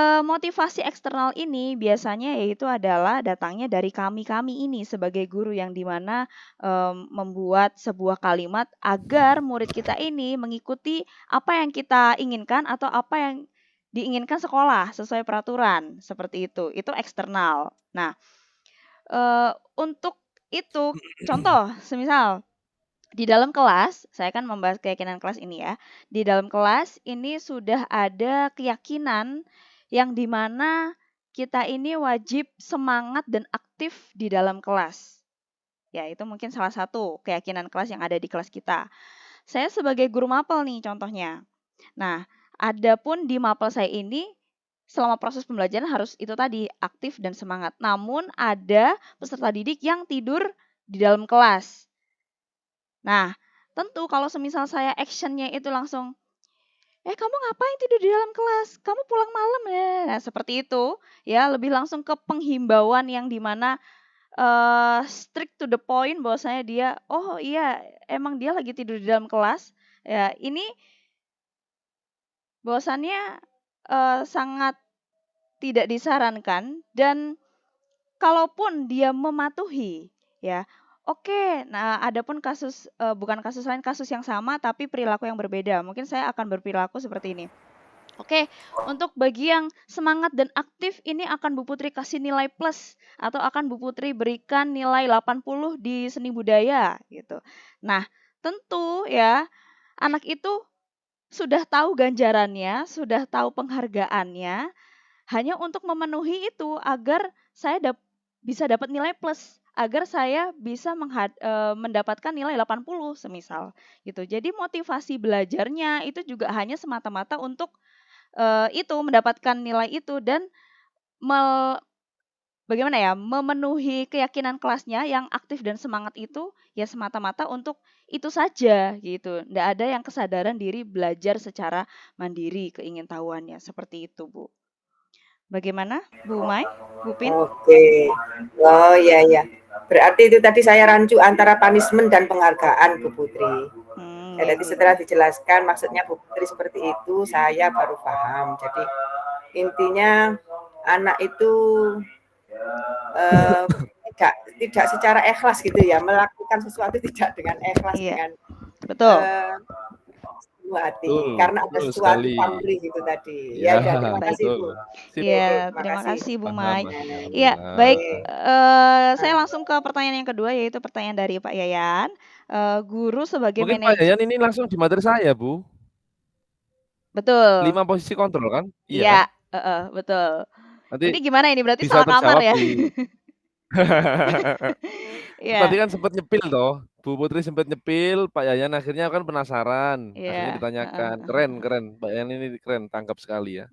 Motivasi eksternal ini biasanya yaitu adalah datangnya dari kami-kami ini sebagai guru yang dimana membuat sebuah kalimat agar murid kita ini mengikuti apa yang kita inginkan atau apa yang diinginkan sekolah sesuai peraturan, seperti itu. Itu eksternal. Nah, untuk itu contoh semisal di dalam kelas, saya kan membahas keyakinan kelas ini ya. Di dalam kelas ini sudah ada keyakinan yang dimana kita ini wajib semangat dan aktif di dalam kelas. Ya, itu mungkin salah satu keyakinan kelas yang ada di kelas kita. Saya sebagai guru mapel nih contohnya. Nah, adapun di mapel saya ini selama proses pembelajaran harus itu tadi aktif dan semangat. Namun ada peserta didik yang tidur di dalam kelas. Nah, tentu kalau semisal saya actionnya itu langsung, kamu ngapain tidur di dalam kelas? Kamu pulang malam ya? Nah, seperti itu ya, lebih langsung ke penghimbauan yang dimana strict to the point bahwasanya dia, oh iya emang dia lagi tidur di dalam kelas. Ya, ini bahwasannya sangat tidak disarankan dan kalaupun dia mematuhi, ya, oke. Nah, adapun kasus, bukan kasus lain, kasus yang sama tapi perilaku yang berbeda. Mungkin saya akan berperilaku seperti ini. Oke, untuk bagi yang semangat dan aktif ini akan Bu Putri kasih nilai plus atau akan Bu Putri berikan nilai 80 di seni budaya gitu. Nah, tentu ya anak itu sudah tahu ganjarannya, sudah tahu penghargaannya, hanya untuk memenuhi itu agar saya bisa dapat nilai plus, agar saya bisa mendapatkan nilai 80 semisal gitu. Jadi motivasi belajarnya itu juga hanya semata-mata untuk itu mendapatkan nilai itu dan bagaimana ya, memenuhi keyakinan kelasnya yang aktif dan semangat itu ya semata-mata untuk itu saja gitu. Nggak ada yang kesadaran diri belajar secara mandiri keingintahuannya seperti itu, Bu. Bagaimana, Bu Mai? Bu Pin? Oke. Oh iya ya. Berarti itu tadi saya rancu antara punishment dan penghargaan Bu Putri. Ya, Ya, tadi setelah dijelaskan maksudnya Bu Putri seperti itu, saya baru paham. Jadi intinya anak itu eh, tidak secara ikhlas gitu ya, melakukan sesuatu tidak dengan ikhlas iya, dengan betul. hati Betul, karena ada betul sesuatu sekali. pamrih gitu tadi. Ya, Ya, terima Baik. kasih betul. Bu. Sip, Iya, Oke, terima terima kasih. kasih Bu paham Mai. Mas, Iya, alhamdulillah. baik. Oke. Saya Nah, langsung ke pertanyaan yang kedua yaitu pertanyaan dari Pak Yayan. Guru sebagai Mungkin Pak manajer. Yayan ini langsung di materi saya, Bu. Betul. 5 posisi kontrol kan? Iya Iya, kan? betul. Nanti Ini gimana ini? Berarti bisa salah kamar terjawab ya? di Tadi Iya, kan sempat nyepil toh. Bu Putri sempat nyepil, Pak Yayan akhirnya kan penasaran. Akhirnya iya. ditanyakan. Keren, keren. Pak Yayan ini keren, tangkap sekali ya.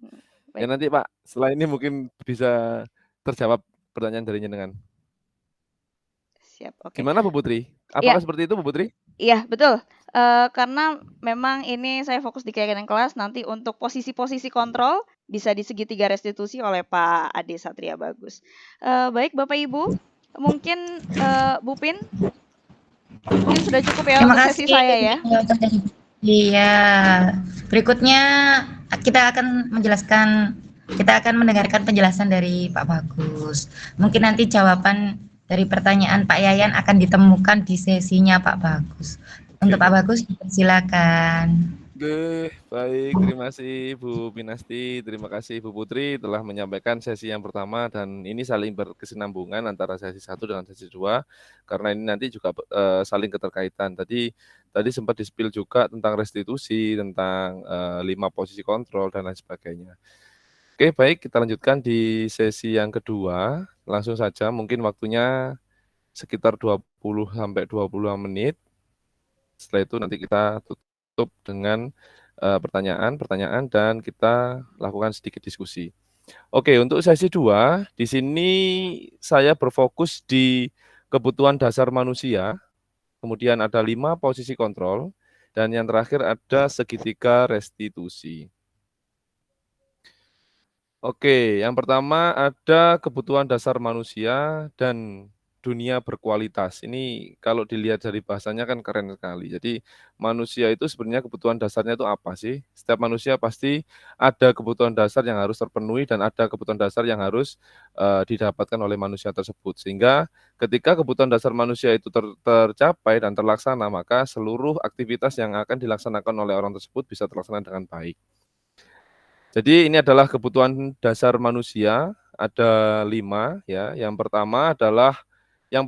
Ya Baik, nanti Pak, setelah ini mungkin bisa terjawab pertanyaan dari jenengan. siap. Oke. Gimana Bu Putri? Iya, Apakah seperti itu Bu Putri? iya, betul. Karena memang ini saya fokus di keyakinan kelas, nanti untuk posisi-posisi kontrol bisa di segitiga restitusi oleh Pak Ade Satria Bagus. Baik Bapak Ibu, mungkin Bu Pin, mungkin sudah cukup ya Terima untuk sesi kasih. saya ya. Iya. Berikutnya kita akan mendengarkan penjelasan dari Pak Bagus. Mungkin nanti jawaban dari pertanyaan Pak Yayan akan ditemukan di sesinya Pak Bagus. Untuk Pak Bagus, silakan. Oke, baik. Terima kasih Bu Pinasti, terima kasih Bu Putri telah menyampaikan sesi yang pertama dan ini saling berkesinambungan antara sesi 1 dengan sesi 2 karena ini nanti juga saling keterkaitan. Tadi sempat di-spill juga tentang restitusi, tentang 5 posisi kontrol dan lain sebagainya. Oke, baik, kita lanjutkan di sesi yang kedua. Langsung saja, mungkin waktunya sekitar 20 sampai 25 menit. Setelah itu nanti kita tutup dengan pertanyaan-pertanyaan dan kita lakukan sedikit diskusi. Oke, untuk sesi 2, di sini saya berfokus di kebutuhan dasar manusia, kemudian ada 5 posisi kontrol, dan yang terakhir ada segitiga restitusi. Oke, yang pertama ada kebutuhan dasar manusia dan dunia berkualitas. Ini kalau dilihat dari bahasanya kan keren sekali. Jadi manusia itu sebenarnya kebutuhan dasarnya itu apa sih? Setiap manusia pasti ada kebutuhan dasar yang harus terpenuhi dan ada kebutuhan dasar yang harus didapatkan oleh manusia tersebut. Sehingga ketika kebutuhan dasar manusia itu tercapai dan terlaksana, maka seluruh aktivitas yang akan dilaksanakan oleh orang tersebut bisa terlaksana dengan baik. Jadi ini adalah kebutuhan dasar manusia, ada 5 ya. Yang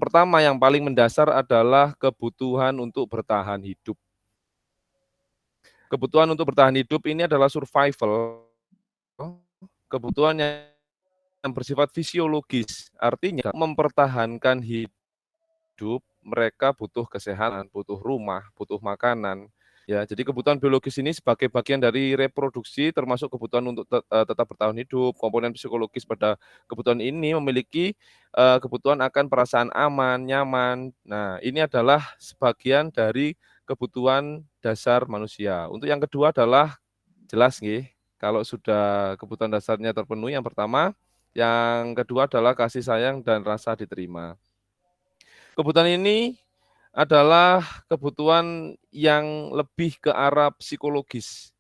pertama yang paling mendasar adalah kebutuhan untuk bertahan hidup. Kebutuhan untuk bertahan hidup ini adalah survival, kebutuhan yang bersifat fisiologis. Artinya mempertahankan hidup, mereka butuh kesehatan, butuh rumah, butuh makanan. Ya, jadi kebutuhan biologis ini sebagai bagian dari reproduksi termasuk kebutuhan untuk tetap bertahan hidup. Komponen psikologis pada kebutuhan ini memiliki kebutuhan akan perasaan aman, nyaman. Nah, ini adalah sebagian dari kebutuhan dasar manusia. Untuk yang kedua adalah jelas nggih, kalau sudah kebutuhan dasarnya terpenuhi yang pertama, yang kedua adalah kasih sayang dan rasa diterima. Kebutuhan ini adalah kebutuhan yang lebih ke arah psikologis.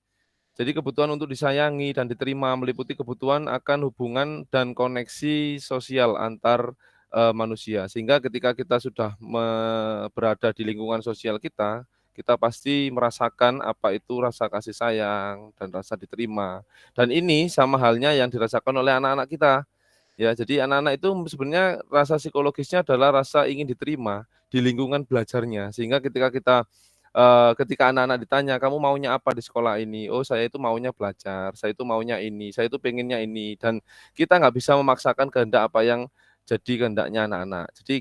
Jadi kebutuhan untuk disayangi dan diterima meliputi kebutuhan akan hubungan dan koneksi sosial antar manusia. Sehingga ketika kita sudah berada di lingkungan sosial kita, kita pasti merasakan apa itu rasa kasih sayang dan rasa diterima. Dan ini sama halnya yang dirasakan oleh anak-anak kita. Ya, jadi anak-anak itu sebenarnya rasa psikologisnya adalah rasa ingin diterima di lingkungan belajarnya. Sehingga ketika anak-anak ditanya, "Kamu maunya apa di sekolah ini?" "Oh, saya itu maunya belajar, saya itu maunya ini, saya itu pengennya ini." Dan kita nggak bisa memaksakan kehendak apa yang jadi kehendaknya anak-anak. Jadi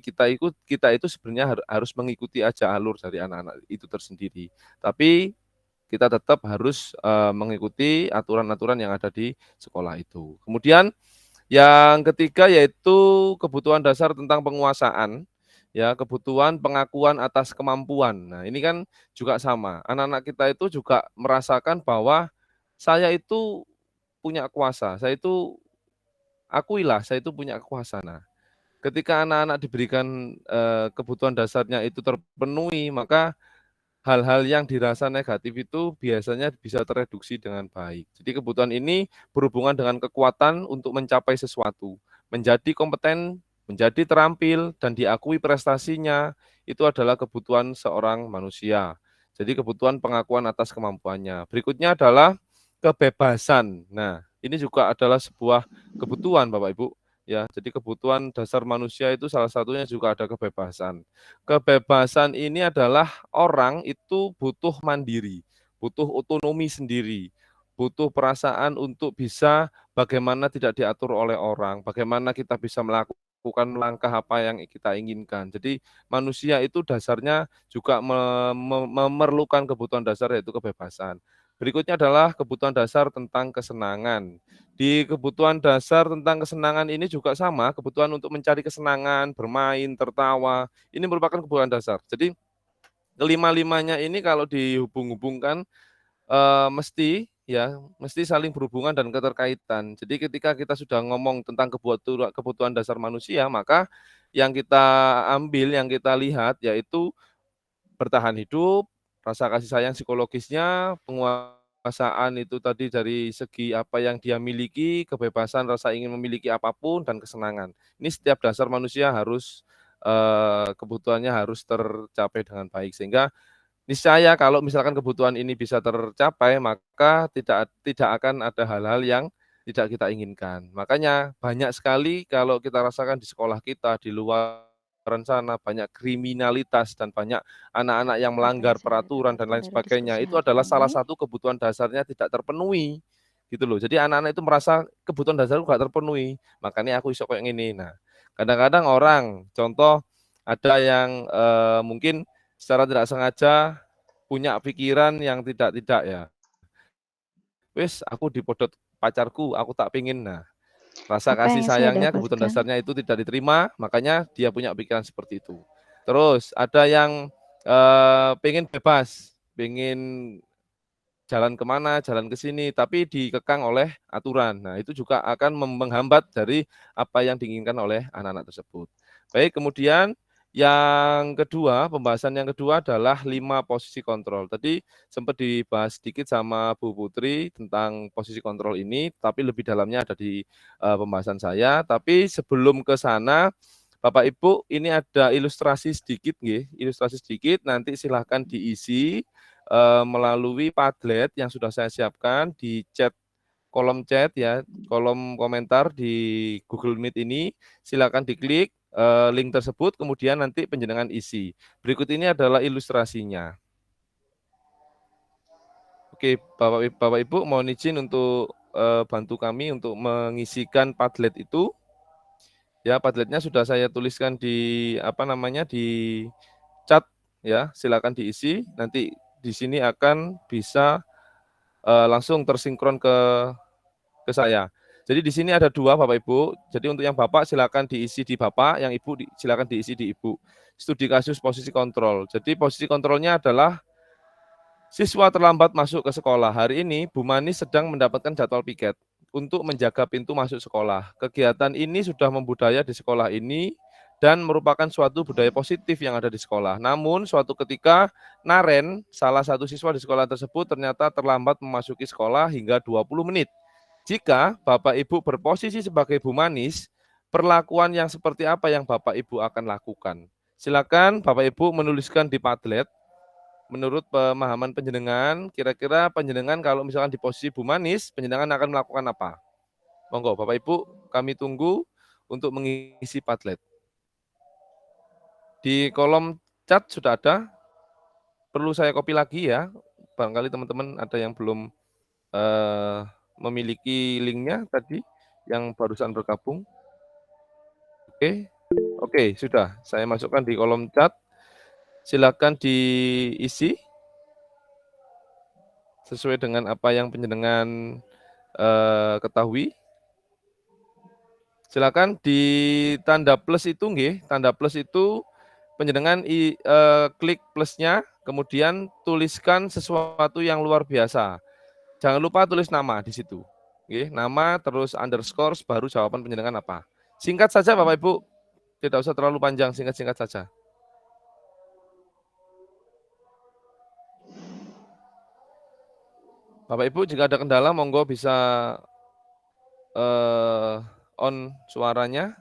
kita itu sebenarnya harus mengikuti aja alur dari anak-anak itu tersendiri. Tapi kita tetap harus mengikuti aturan-aturan yang ada di sekolah itu. Kemudian yang ketiga yaitu kebutuhan dasar tentang penguasaan, ya, kebutuhan pengakuan atas kemampuan. Nah, ini kan juga sama, anak-anak kita itu juga merasakan bahwa saya itu punya kuasa, akuilah saya itu punya kuasa. Nah, ketika anak-anak diberikan, kebutuhan dasarnya itu terpenuhi, maka hal-hal yang dirasa negatif itu biasanya bisa tereduksi dengan baik. Jadi kebutuhan ini berhubungan dengan kekuatan untuk mencapai sesuatu, menjadi kompeten, menjadi terampil, dan diakui prestasinya, itu adalah kebutuhan seorang manusia. Jadi kebutuhan pengakuan atas kemampuannya. Berikutnya adalah kebebasan. Nah, ini juga adalah sebuah kebutuhan Bapak Ibu. Ya, jadi kebutuhan dasar manusia itu salah satunya juga ada kebebasan. Kebebasan ini adalah orang itu butuh mandiri, butuh otonomi sendiri, butuh perasaan untuk bisa bagaimana tidak diatur oleh orang, bagaimana kita bisa melakukan langkah apa yang kita inginkan. Jadi manusia itu dasarnya juga memerlukan kebutuhan dasar yaitu kebebasan. Berikutnya adalah kebutuhan dasar tentang kesenangan. Di kebutuhan dasar tentang kesenangan ini juga sama, kebutuhan untuk mencari kesenangan, bermain, tertawa, ini merupakan kebutuhan dasar. Jadi kelima-limanya ini kalau dihubung-hubungkan mesti saling berhubungan dan keterkaitan. Jadi ketika kita sudah ngomong tentang kebutuhan dasar manusia, maka yang kita ambil, yang kita lihat yaitu bertahan hidup, rasa kasih sayang psikologisnya, penguasaan itu tadi dari segi apa yang dia miliki, kebebasan rasa ingin memiliki apapun, dan kesenangan. Ini setiap dasar manusia harus kebutuhannya harus tercapai dengan baik. Sehingga niscaya kalau misalkan kebutuhan ini bisa tercapai, maka tidak akan ada hal-hal yang tidak kita inginkan. Makanya banyak sekali kalau kita rasakan di sekolah kita, di luar sana banyak kriminalitas dan banyak anak-anak yang melanggar peraturan dan lain sebagainya. Itu adalah salah satu kebutuhan dasarnya tidak terpenuhi. Gitu loh. Jadi anak-anak itu merasa kebutuhan dasar enggak terpenuhi. Makanya aku iso kayak gini. Nah, kadang-kadang orang contoh ada yang mungkin secara tidak sengaja punya pikiran yang tidak ya. Wis aku dipodot pacarku, aku tak pingin. Nah, rasa Apa kasih yang saya sayangnya, kebutuhan dapatkan? dasarnya itu tidak diterima, makanya dia punya pikiran seperti itu. Terus ada yang pengen bebas, pengen jalan kemana, jalan ke sini, tapi dikekang oleh aturan. Nah, itu juga akan menghambat dari apa yang diinginkan oleh anak-anak tersebut. Baik, kemudian yang kedua, pembahasan yang kedua adalah 5 posisi kontrol. Tadi sempat dibahas sedikit sama Bu Putri tentang posisi kontrol ini, tapi lebih dalamnya ada di pembahasan saya. Tapi sebelum ke sana, Bapak Ibu, ini ada ilustrasi sedikit, ilustrasi sedikit. Nanti silahkan diisi melalui Padlet yang sudah saya siapkan di kolom chat ya, kolom komentar di Google Meet ini. Silakan diklik link tersebut, kemudian nanti panjenengan isi. Berikut ini adalah ilustrasinya. Oke, Bapak Ibu mohon izin untuk bantu kami untuk mengisikan Padlet itu. Ya, Padletnya sudah saya tuliskan di di chat ya, silakan diisi. Nanti di sini akan bisa langsung tersinkron ke saya. Jadi di sini ada 2 Bapak Ibu. Jadi untuk yang Bapak silakan diisi di Bapak, yang Ibu silakan diisi di Ibu. Studi kasus posisi kontrol. Jadi posisi kontrolnya adalah siswa terlambat masuk ke sekolah. Hari ini Bu Manis sedang mendapatkan jadwal piket untuk menjaga pintu masuk sekolah. Kegiatan ini sudah membudaya di sekolah ini dan merupakan suatu budaya positif yang ada di sekolah. Namun suatu ketika Naren, salah satu siswa di sekolah tersebut ternyata terlambat memasuki sekolah hingga 20 menit. Jika Bapak Ibu berposisi sebagai Bu Manis, perlakuan yang seperti apa yang Bapak Ibu akan lakukan? Silakan Bapak Ibu menuliskan di Padlet. Menurut pemahaman panjenengan, kira-kira panjenengan kalau misalkan di posisi Bu Manis, panjenengan akan melakukan apa? Monggo Bapak Ibu, kami tunggu untuk mengisi Padlet. Di kolom chat sudah ada. Perlu saya copy lagi ya. Barangkali teman-teman ada yang belum memiliki linknya tadi yang barusan bergabung. Oke, sudah. Saya masukkan di kolom chat. Silakan diisi sesuai dengan apa yang panjenengan ketahui. Silakan di tanda plus itu tanda plus itu panjenengan klik plusnya, kemudian tuliskan sesuatu yang luar biasa. Jangan lupa tulis nama di situ. Nama terus underscore baru jawaban panjenengan apa. Singkat saja Bapak Ibu. Tidak usah terlalu panjang, singkat-singkat saja. Bapak Ibu jika ada kendala monggo bisa on suaranya.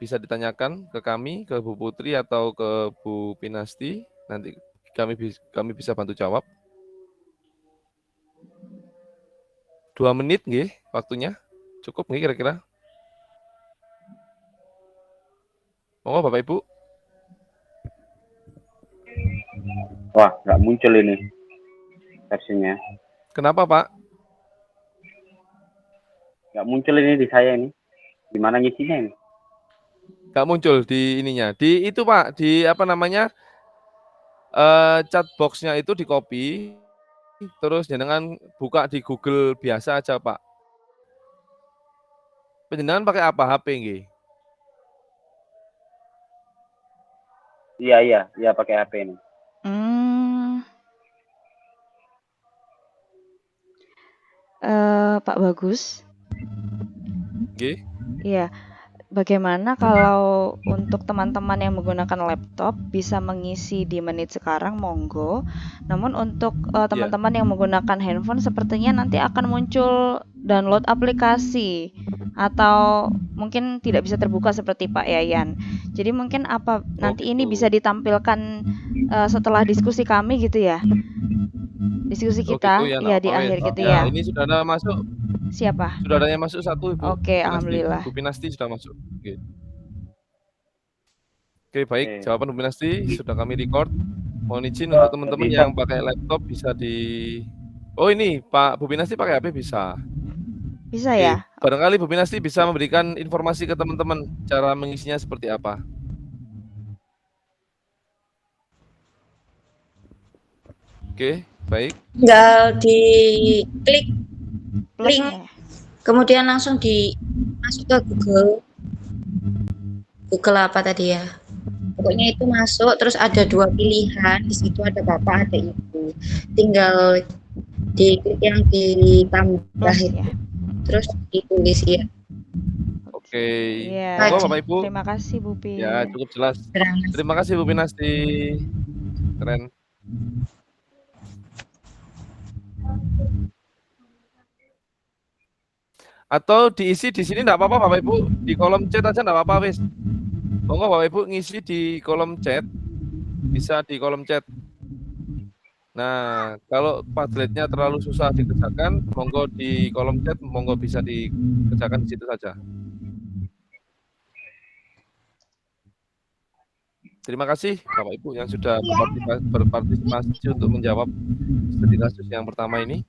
Bisa ditanyakan ke kami, ke Bu Putri atau ke Bu Pinasti. Nanti kami bisa bantu jawab. 2 menit waktunya. Cukup kira-kira? Monggo Bapak Ibu. Wah, nggak muncul ini versinya. Kenapa Pak? Nggak muncul ini di saya ini. Gimana ngisinya ini? Nggak muncul di ininya. Di itu Pak, di chat box-nya itu di copy. Terus jenengan buka di Google biasa aja Pak. Panjenengan pakai apa HP nggih? Iya pakai HP ini. Pak Bagus. Nggih. Iya. Bagaimana kalau untuk teman-teman yang menggunakan laptop bisa mengisi di menit sekarang, monggo. Namun untuk teman-teman yang menggunakan handphone sepertinya nanti akan muncul download aplikasi atau mungkin tidak bisa terbuka seperti Pak Yayan. Jadi mungkin nanti ini bisa ditampilkan setelah diskusi kami gitu ya. Diskusi kita di akhir gitu ya. Ini sudah ada masuk. Siapa? Sudah ada yang masuk 1 Ibu. Oke, alhamdulillah. Bu Pinasti sudah masuk. Oke, baik. Jawaban Bu Pinasti sudah kami record. Mohon izin untuk teman-teman yang pakai laptop bisa Oh ini Pak Bu Pinasti pakai HP bisa. Bisa ya? Barangkali Bu Pinasti bisa memberikan informasi ke teman-teman cara mengisinya seperti apa. Oke, baik. Tinggal diklik link, kemudian langsung masuk ke Google apa tadi ya? Pokoknya itu masuk, terus ada 2 pilihan, di situ ada Bapak, ada Ibu. Tinggal diklik yang ditambah itu, terus ditulis ya. Oke. Iya. Monggo Bapak Ibu. Terima kasih Bu Pin. Ya, cukup jelas. Terima kasih Bu Pinasti. Keren. Atau diisi di sini enggak apa-apa Bapak Ibu, di kolom chat aja enggak apa-apa wis. Monggo Bapak Ibu ngisi di kolom chat. Bisa di kolom chat. Nah, kalau Padletnya terlalu susah dikerjakan, monggo di kolom chat, monggo bisa dikerjakan di situ saja. Terima kasih Bapak Ibu yang sudah berpartisipasi untuk menjawab studi kasus yang pertama ini.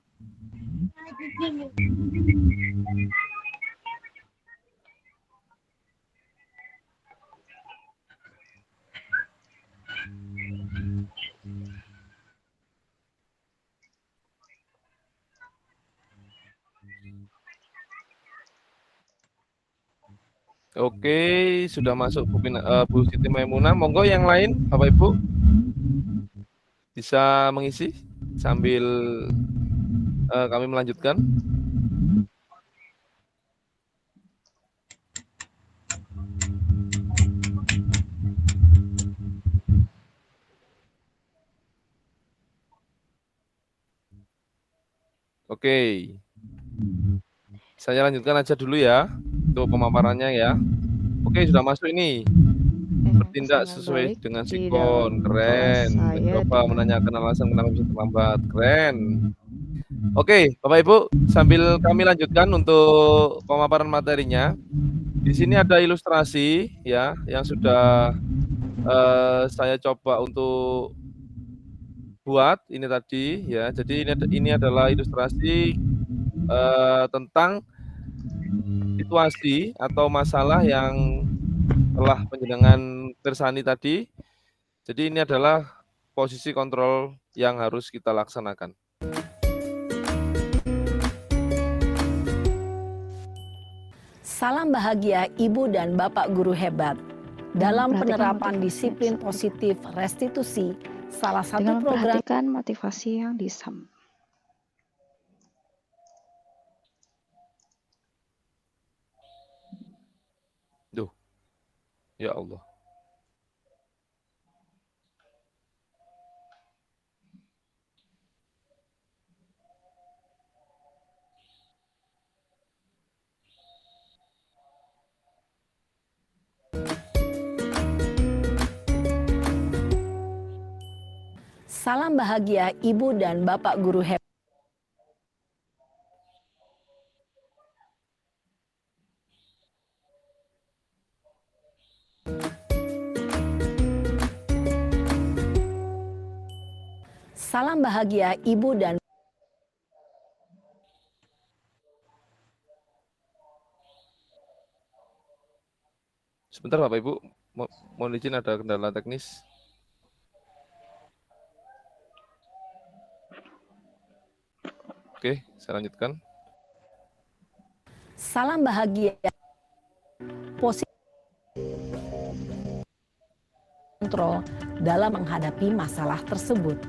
Oke, sudah masuk Bu Siti Maimunah. Monggo yang lain Bapak Ibu bisa mengisi sambil kami melanjutkan. Oke. Saya lanjutkan aja dulu ya untuk pemaparannya ya. Oke, sudah masuk ini. Bertindak sesuai dengan sikon, keren. Mencoba menanyakan alasan kenapa bisa terlambat, keren. Oke, Bapak Ibu, sambil kami lanjutkan untuk pemaparan materinya. Di sini ada ilustrasi ya yang sudah saya coba untuk buat ini tadi ya. Jadi ini adalah ilustrasi tentang situasi atau masalah yang telah panjenengan pirsani tadi. Jadi ini adalah posisi kontrol yang harus kita laksanakan. Salam bahagia Ibu dan Bapak guru hebat. Dalam penerapan disiplin positif restitusi, salah satu program motivasi yang disam. Duh. Ya Allah. Salam bahagia Ibu dan Bapak guru hebat. Salam bahagia Ibu dan Sebentar Bapak Ibu, mohon izin ada kendala teknis. Oke, saya lanjutkan. Salam bahagia positif kontrol dalam menghadapi masalah tersebut.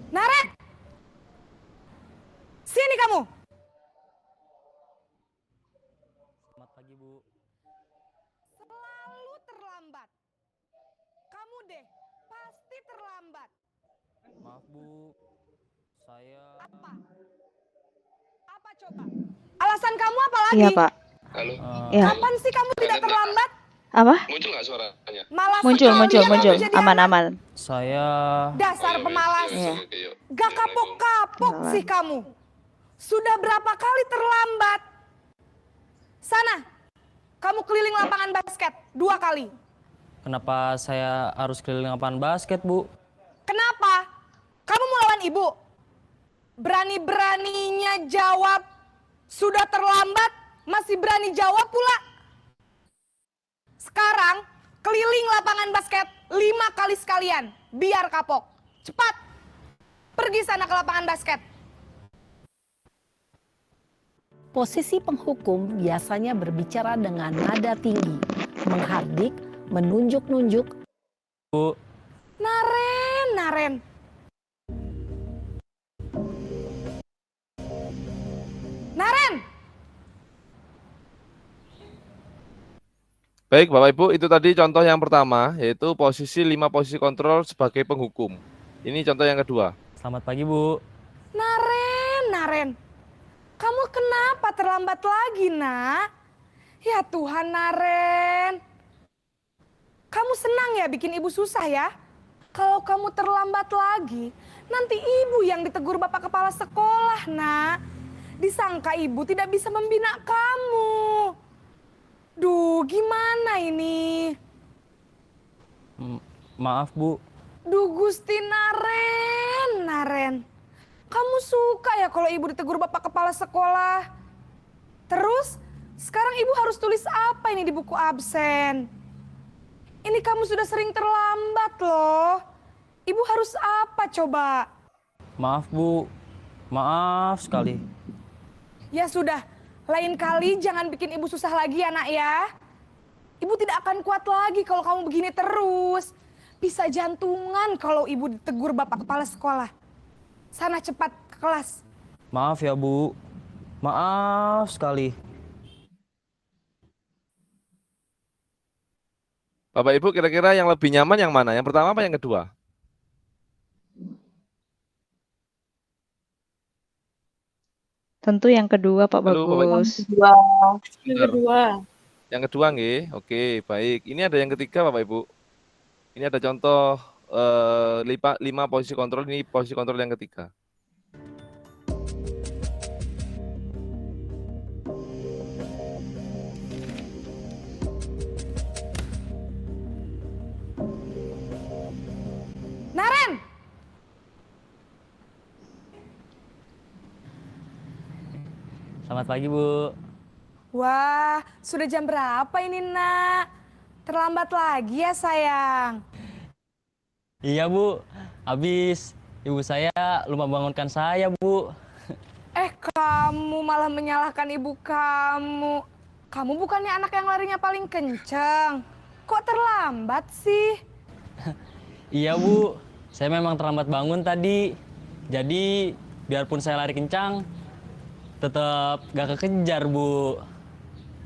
Nara! Sini kamu! Selamat pagi, Bu. Selalu terlambat. Kamu deh, pasti terlambat. Maaf, Bu. Saya... Apa? Apa coba? Alasan kamu apa lagi? Iya, Pak. Halo. Ya. Kapan sih kamu tidak terlambat? Apa? Muncul nggak suaranya? Malah Muncul. jadi Aman-aman. Saya... Dasar pemalas. Iya. Gak kapok-kapok sih kamu. Sudah berapa kali terlambat? Sana, kamu keliling lapangan basket 2 kali. Kenapa saya harus keliling lapangan basket, Bu? Kenapa? Kamu mau lawan ibu? Berani-beraninya jawab, sudah terlambat, masih berani jawab pula. Sekarang, keliling lapangan basket 5 kali sekalian, biar kapok. Cepat, pergi sana ke lapangan basket. Posisi penghukum biasanya berbicara dengan nada tinggi, menghardik, menunjuk-nunjuk. Bu, Naren. Naren, Baik, Bapak Ibu, itu tadi contoh yang pertama, yaitu 5 posisi kontrol sebagai penghukum. Ini contoh yang kedua. selamat pagi, Bu. Naren. Kamu kenapa terlambat lagi, Nak? Ya Tuhan, Naren. Kamu senang ya bikin ibu susah ya? Kalau kamu terlambat lagi, nanti ibu yang ditegur Bapak Kepala Sekolah, Nak. Disangka ibu tidak bisa membina kamu. Duh, gimana ini? Maaf, Bu. Duh, Gusti Naren. Kamu suka ya kalau ibu ditegur Bapak Kepala Sekolah? Terus, sekarang ibu harus tulis apa ini di buku absen? Ini kamu sudah sering terlambat loh. Ibu harus apa coba? Maaf, Bu. Maaf sekali. Ya sudah, lain kali jangan bikin ibu susah lagi ya, Nak ya. Ibu tidak akan kuat lagi kalau kamu begini terus. Bisa jantungan kalau ibu ditegur Bapak Kepala Sekolah. Sana cepat ke kelas. Maaf ya, Bu. Maaf sekali. Bapak Ibu, kira-kira yang lebih nyaman yang mana? Yang pertama apa yang kedua? Tentu yang kedua, Pak Halo, Bapak Ibu. Bagus. Sebentar. Yang kedua nggih. Oke, baik. Ini ada yang ketiga Bapak Ibu. Ini ada contoh 5 posisi kontrol, ini posisi kontrol yang ketiga. Naren! Selamat pagi, Bu. Wah, sudah jam berapa ini, Nak? Terlambat lagi ya, sayang. Iya, Bu. Habis ibu saya lupa bangunkan saya, Bu. Kamu malah menyalahkan ibu kamu. Kamu bukannya anak yang larinya paling kenceng. Kok terlambat sih? Iya, Bu. Saya memang terlambat bangun tadi. Jadi, biarpun saya lari kencang, tetap gak kekejar, Bu.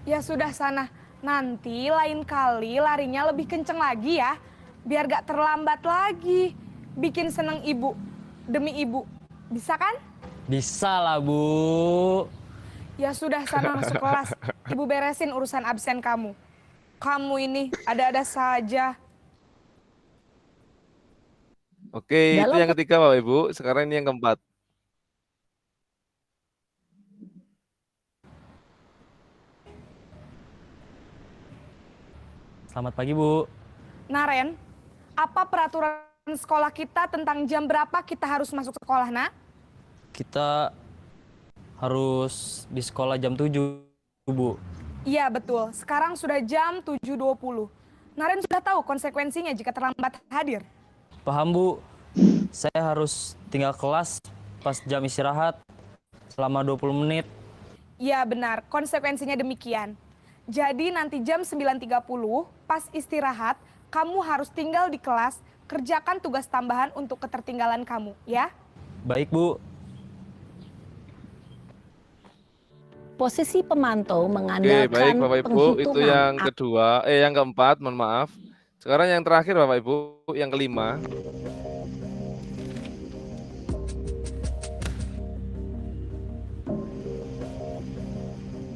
Ya sudah sana, nanti lain kali larinya lebih kenceng lagi ya. Biar gak terlambat lagi. Bikin seneng ibu, demi ibu. Bisa kan? Bisa lah, Bu. Ya sudah sana masuk kelas. Ibu beresin urusan absen kamu. Kamu ini ada-ada saja. Oke, itu yang ketiga Bapak Ibu. Sekarang ini yang keempat. Selamat pagi, Bu. Naren, apa peraturan sekolah kita tentang jam berapa kita harus masuk sekolah, Nak? Kita harus di sekolah jam 7, Bu. Iya betul, sekarang sudah jam 7.20. Naren sudah tahu konsekuensinya jika terlambat hadir. Paham, Bu. Saya harus tinggal kelas pas jam istirahat selama 20 menit. Iya benar, konsekuensinya demikian. Jadi nanti jam 9.30 pas istirahat, kamu harus tinggal di kelas, kerjakan tugas tambahan untuk ketertinggalan kamu, ya? Baik, Bu. Posisi pemantau Oke, mengandalkan baik Bapak Ibu. Itu penghitungan yang kedua, yang keempat, mohon maaf. Sekarang yang terakhir Bapak Ibu, yang kelima.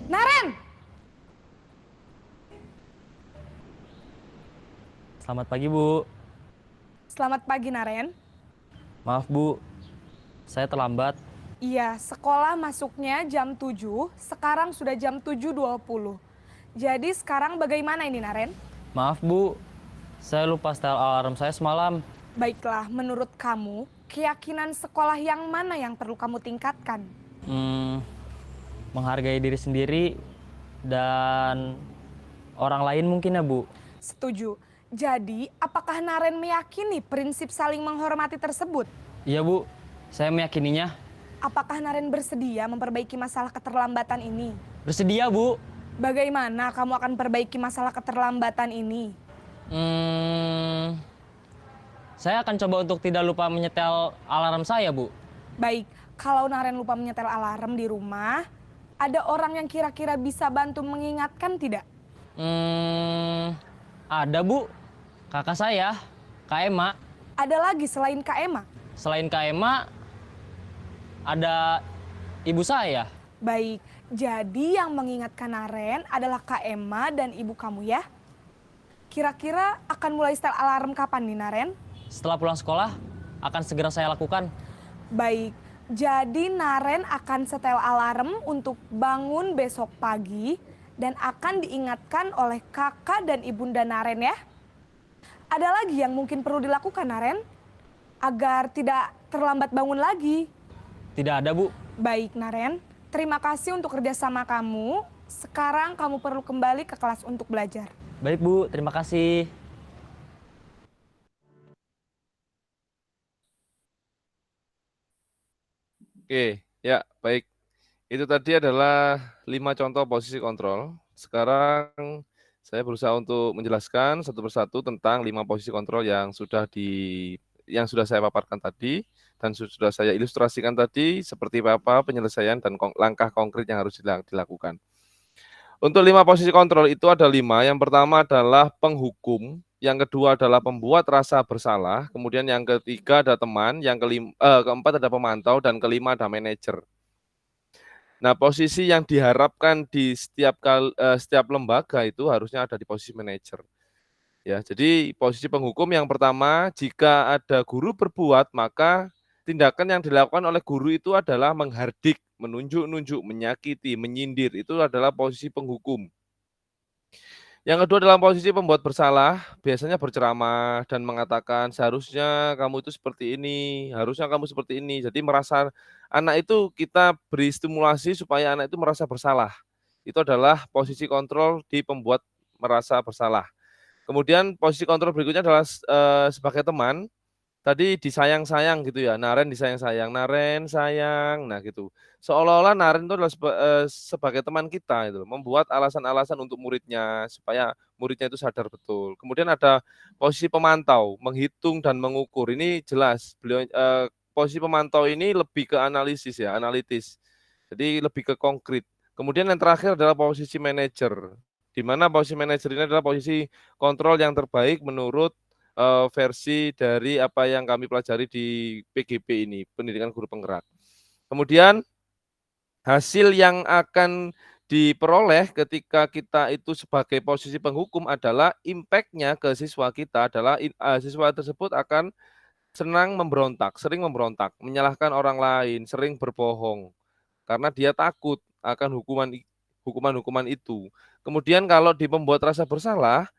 Naren! Selamat pagi, Bu. Selamat pagi, Naren. Maaf, Bu. Saya terlambat. Iya, sekolah masuknya jam 7, sekarang sudah jam 7.20. Jadi sekarang bagaimana ini, Naren? Maaf, Bu. Saya lupa setel alarm saya semalam. Baiklah, menurut kamu, keyakinan sekolah yang mana yang perlu kamu tingkatkan? Menghargai diri sendiri dan orang lain mungkin ya, Bu. Setuju. Jadi, apakah Naren meyakini prinsip saling menghormati tersebut? Iya, Bu. Saya meyakininya. Apakah Naren bersedia memperbaiki masalah keterlambatan ini? Bersedia, Bu. Bagaimana kamu akan perbaiki masalah keterlambatan ini? Saya akan coba untuk tidak lupa menyetel alarm saya, Bu. Baik, kalau Naren lupa menyetel alarm di rumah, ada orang yang kira-kira bisa bantu mengingatkan tidak? Ada, Bu. Kakak saya, Kak Ema. Ada lagi selain Kak Ema? Selain Kak Ema, ada ibu saya. Baik, jadi yang mengingatkan Naren adalah Kak Ema dan ibu kamu ya? Kira-kira akan mulai setel alarm kapan nih Naren? Setelah pulang sekolah, akan segera saya lakukan. Baik, jadi Naren akan setel alarm untuk bangun besok pagi dan akan diingatkan oleh kakak dan ibunda Naren ya. Ada lagi yang mungkin perlu dilakukan Naren? Agar tidak terlambat bangun lagi. Tidak ada, Bu. Baik Naren, terima kasih untuk kerjasama kamu. Sekarang kamu perlu kembali ke kelas untuk belajar. Baik, Bu. Terima kasih. Oke, ya baik. Itu tadi adalah 5 contoh posisi kontrol. Sekarang saya berusaha untuk menjelaskan satu persatu tentang 5 posisi kontrol yang sudah saya paparkan tadi dan sudah saya ilustrasikan tadi seperti apa penyelesaian dan langkah konkret yang harus dilakukan. Untuk 5 posisi kontrol itu ada 5. Yang pertama adalah penghukum, yang kedua adalah pembuat rasa bersalah, kemudian yang ketiga ada teman, yang keempat ada pemantau, dan kelima ada manajer. Nah, posisi yang diharapkan di setiap lembaga itu harusnya ada di posisi manajer. Ya, jadi posisi penghukum yang pertama, jika ada guru berbuat, maka tindakan yang dilakukan oleh guru itu adalah menghardik, menunjuk-nunjuk, menyakiti, menyindir. Itu adalah posisi penghukum. Yang kedua dalam posisi pembuat bersalah, biasanya berceramah dan mengatakan seharusnya kamu itu seperti ini, harusnya kamu seperti ini. Jadi merasa anak itu kita beri stimulasi supaya anak itu merasa bersalah. Itu adalah posisi kontrol di pembuat merasa bersalah. Kemudian posisi kontrol berikutnya adalah sebagai teman. Tadi disayang-sayang gitu ya, Naren disayang-sayang, Naren sayang, nah gitu. Seolah-olah Naren itu adalah sebagai teman kita itu, membuat alasan-alasan untuk muridnya supaya muridnya itu sadar betul. Kemudian ada posisi pemantau, menghitung dan mengukur. Ini jelas beliau posisi pemantau ini lebih ke analisis ya, analitis. Jadi lebih ke konkret. Kemudian yang terakhir adalah posisi manajer, di mana posisi manajer ini adalah posisi kontrol yang terbaik menurut versi dari apa yang kami pelajari di PGP ini, pendidikan guru penggerak. Kemudian hasil yang akan diperoleh ketika kita itu sebagai posisi penghukum adalah impact-nya ke siswa kita adalah siswa tersebut akan sering memberontak, menyalahkan orang lain, sering berbohong karena dia takut akan hukuman itu. Kemudian kalau di pembuat rasa bersalah,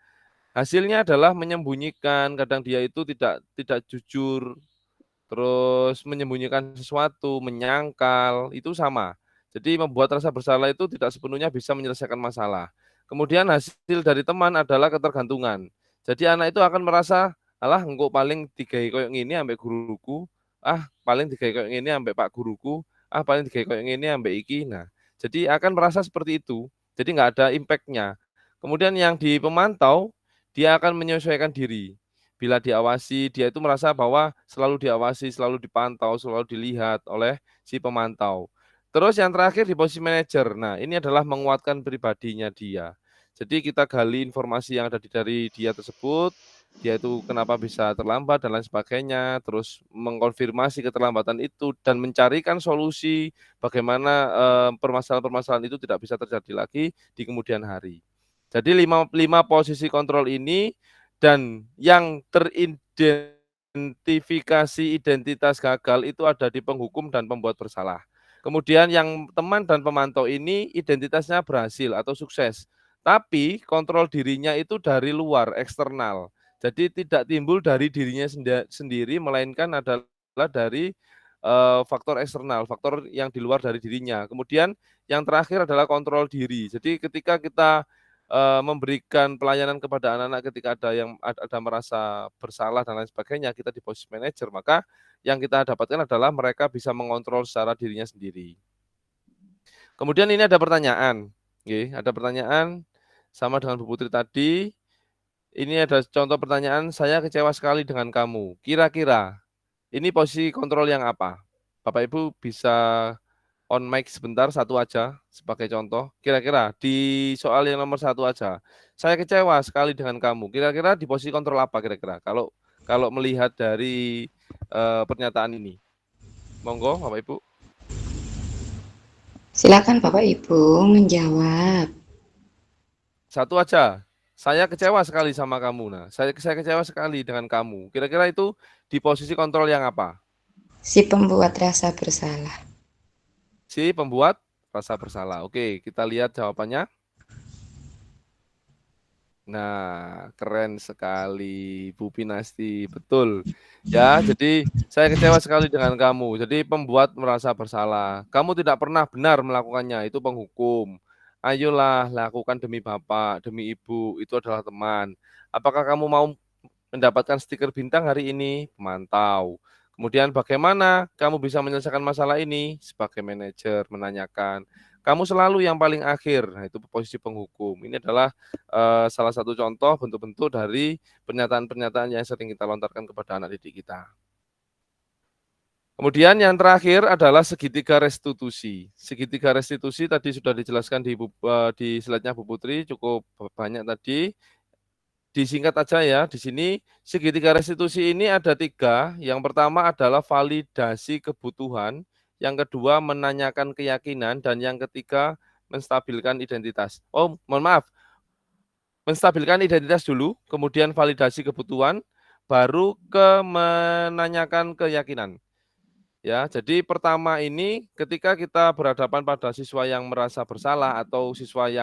hasilnya adalah menyembunyikan, kadang dia itu tidak jujur, terus menyembunyikan sesuatu, menyangkal, itu sama. Jadi membuat rasa bersalah itu tidak sepenuhnya bisa menyelesaikan masalah. Kemudian hasil dari teman adalah ketergantungan. Jadi anak itu akan merasa, alah engko paling digawe koyo ngene ambek guruku, paling digawe koyo ngene ambek pak guruku, paling digawe koyo ngene ambek iki. Nah, jadi akan merasa seperti itu. Jadi nggak ada impact-nya. Kemudian yang di pemantau, dia akan menyesuaikan diri. Bila diawasi, dia itu merasa bahwa selalu diawasi, selalu dipantau, selalu dilihat oleh si pemantau. Terus yang terakhir di posisi manajer. Nah, ini adalah menguatkan pribadinya dia. Jadi kita gali informasi yang ada dari dia tersebut, dia itu kenapa bisa terlambat dan lain sebagainya, terus mengkonfirmasi keterlambatan itu dan mencarikan solusi bagaimana permasalahan-permasalahan itu tidak bisa terjadi lagi di kemudian hari. Jadi 5 posisi kontrol ini dan yang teridentifikasi identitas gagal itu ada di penghukum dan pembuat bersalah. Kemudian yang teman dan pemantau ini identitasnya berhasil atau sukses. Tapi kontrol dirinya itu dari luar, eksternal. Jadi tidak timbul dari dirinya sendiri, melainkan adalah dari faktor eksternal, faktor yang di luar dari dirinya. Kemudian yang terakhir adalah kontrol diri. Jadi ketika kita memberikan pelayanan kepada anak-anak ketika ada merasa bersalah dan lain sebagainya, kita di posisi manajer, maka yang kita dapatkan adalah mereka bisa mengontrol secara dirinya sendiri. Kemudian ini ada pertanyaan, ada pertanyaan sama dengan Bu Putri tadi. Ini ada contoh pertanyaan, saya kecewa sekali dengan kamu. Kira-kira ini posisi kontrol yang apa? Bapak Ibu bisa on mic sebentar, satu aja sebagai contoh. Kira-kira di soal yang nomor 1 aja. Saya kecewa sekali dengan kamu. Kira-kira di posisi kontrol apa kira-kira? Kalau melihat dari pernyataan ini. Monggo Bapak Ibu. Silakan Bapak Ibu menjawab. Satu aja. Saya kecewa sekali sama kamu. Nah, saya kecewa sekali dengan kamu. Kira-kira itu di posisi kontrol yang apa? Si pembuat rasa bersalah. Si pembuat rasa bersalah. Oke, kita lihat jawabannya. Nah, keren sekali Bu Pinasti, betul. Ya, jadi saya kecewa sekali dengan kamu. Jadi pembuat merasa bersalah. Kamu tidak pernah benar melakukannya, itu penghukum. Ayolah, lakukan demi Bapak, demi Ibu, itu adalah teman. Apakah kamu mau mendapatkan stiker bintang hari ini? Pemantau. Kemudian bagaimana kamu bisa menyelesaikan masalah ini? Sebagai manajer menanyakan. Kamu selalu yang paling akhir. Nah, itu posisi penghukum. Ini adalah salah satu contoh bentuk-bentuk dari pernyataan-pernyataan yang sering kita lontarkan kepada anak didik kita. Kemudian yang terakhir adalah segitiga restitusi. Segitiga restitusi tadi sudah dijelaskan di slide-nya Bu Putri, cukup banyak tadi. Disingkat aja ya, di sini segitiga restitusi ini ada 3. Yang pertama adalah validasi kebutuhan, yang kedua menanyakan keyakinan, dan yang ketiga menstabilkan identitas. Oh, mohon maaf. Menstabilkan identitas dulu, kemudian validasi kebutuhan, baru ke menanyakan keyakinan. Ya, jadi pertama ini ketika kita berhadapan pada siswa yang merasa bersalah atau siswa yang